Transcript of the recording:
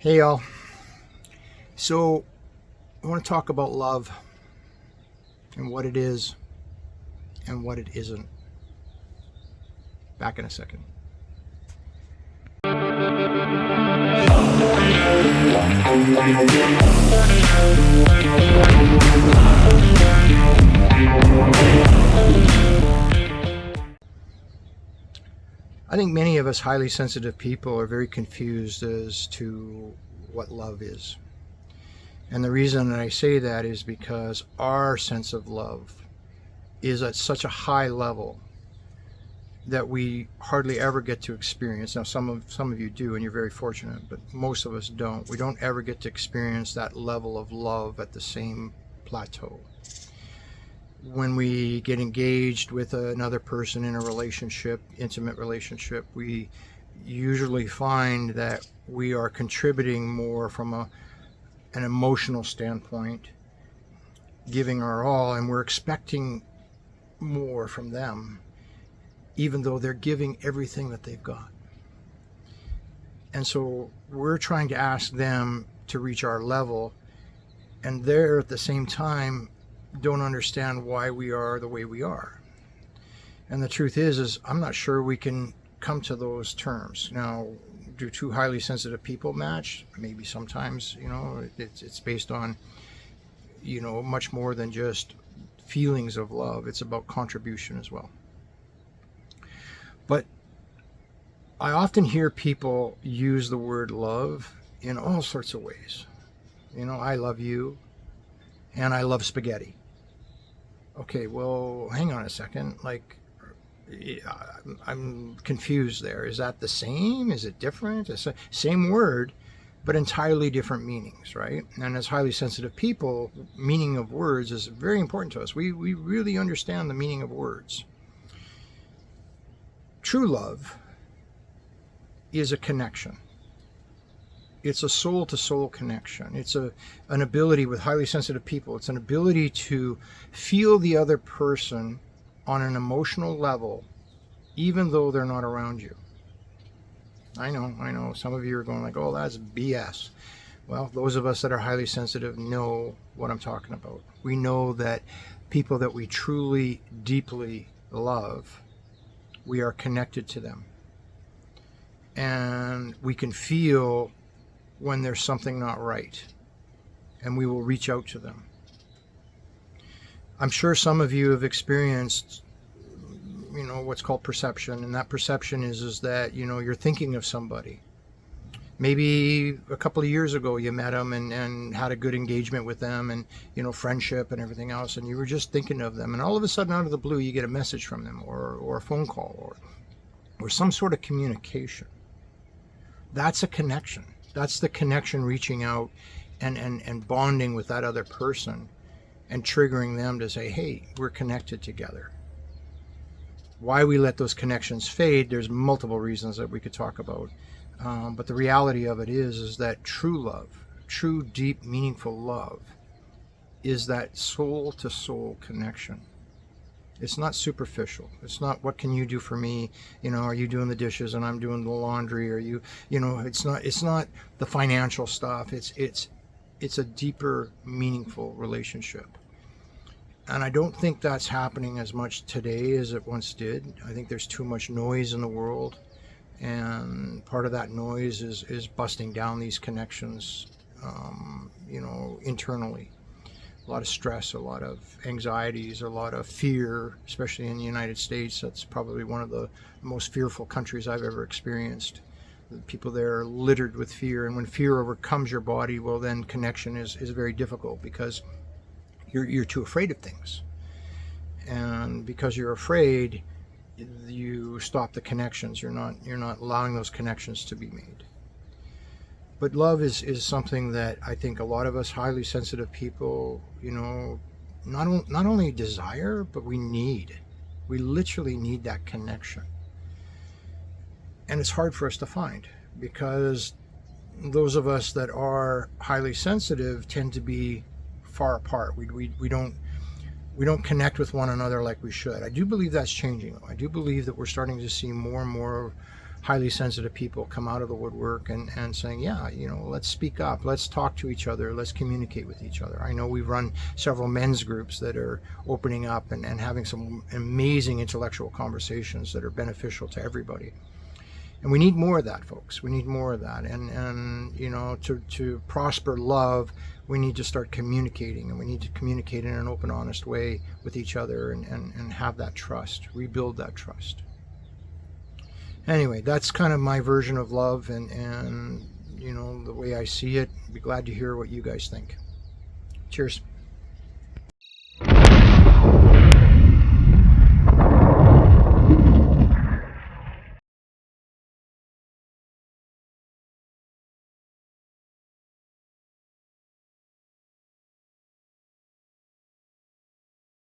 Hey y'all. So I want to talk about love and what it is and what it isn't. Back in a second. I think many of us highly sensitive people are very confused as to what love is. And the reason that I say that is because our sense of love is at such a high level that we hardly ever get to experience. Now, some of you do, and you're very fortunate, but most of us don't. We don't ever get to experience that level of love at the same plateau. When we get engaged with another person in a relationship, intimate relationship, we usually find that we are contributing more from an emotional standpoint, giving our all, and we're expecting more from them, even though they're giving everything that they've got. And so we're trying to ask them to reach our level, and they're at the same time don't understand why we are the way we are. And the truth is I'm not sure we can come to those terms. Now, do two highly sensitive people match? Maybe sometimes, it's based on, much more than just feelings of love. It's about contribution as well. But I often hear people use the word love in all sorts of ways. I love you and I love spaghetti. Okay, well, hang on a second. I'm confused there. Is that the same? Is it different? It's the same word, but entirely different meanings, right? And as highly sensitive people, meaning of words is very important to us. We really understand the meaning of words. True love is a connection. It's a soul-to-soul connection. It's an ability with highly sensitive people. It's an ability to feel the other person on an emotional level, even though they're not around you. I know. Some of you are going like, oh, that's BS. Well, those of us that are highly sensitive know what I'm talking about. We know that people that we truly, deeply love, we are connected to them. And we can feel when there's something not right, and we will reach out to them. I'm sure some of you have experienced, what's called perception, and that perception is that, you're thinking of somebody. Maybe a couple of years ago you met them and had a good engagement with them and, friendship and everything else, and you were just thinking of them, and all of a sudden out of the blue you get a message from them or a phone call or some sort of communication. That's a connection. That's the connection reaching out and bonding with that other person and triggering them to say, hey, we're connected together. Why we let those connections fade, there's multiple reasons that we could talk about. But the reality of it is that true love, true, deep, meaningful love is that soul-to-soul connection. It's not superficial. It's not, what can you do for me? Are you doing the dishes and I'm doing the laundry? Or it's not the financial stuff. It's a deeper, meaningful relationship. And I don't think that's happening as much today as it once did. I think there's too much noise in the world. And part of that noise is busting down these connections, internally. A lot of stress, a lot of anxieties, a lot of fear, especially in the United States. That's probably one of the most fearful countries I've ever experienced. The people there are littered with fear, and when fear overcomes your body, well, then connection is very difficult because you're too afraid of things. And because you're afraid, you stop the connections. You're not allowing those connections to be made. But love is something that I think a lot of us highly sensitive people, not only desire, but we need. We literally need that connection. And it's hard for us to find because those of us that are highly sensitive tend to be far apart. We don't connect with one another like we should. I do believe that's changing. I do believe that we're starting to see more and more highly sensitive people come out of the woodwork and saying, yeah, let's speak up, let's talk to each other, let's communicate with each other. I know we run several men's groups that are opening up and having some amazing intellectual conversations that are beneficial to everybody. And we need more of that, folks. We need more of that. And to prosper love, we need to start communicating, and we need to communicate in an open, honest way with each other and have that trust, rebuild that trust. Anyway, that's kind of my version of love and the way I see it. I'd be glad to hear what you guys think. Cheers.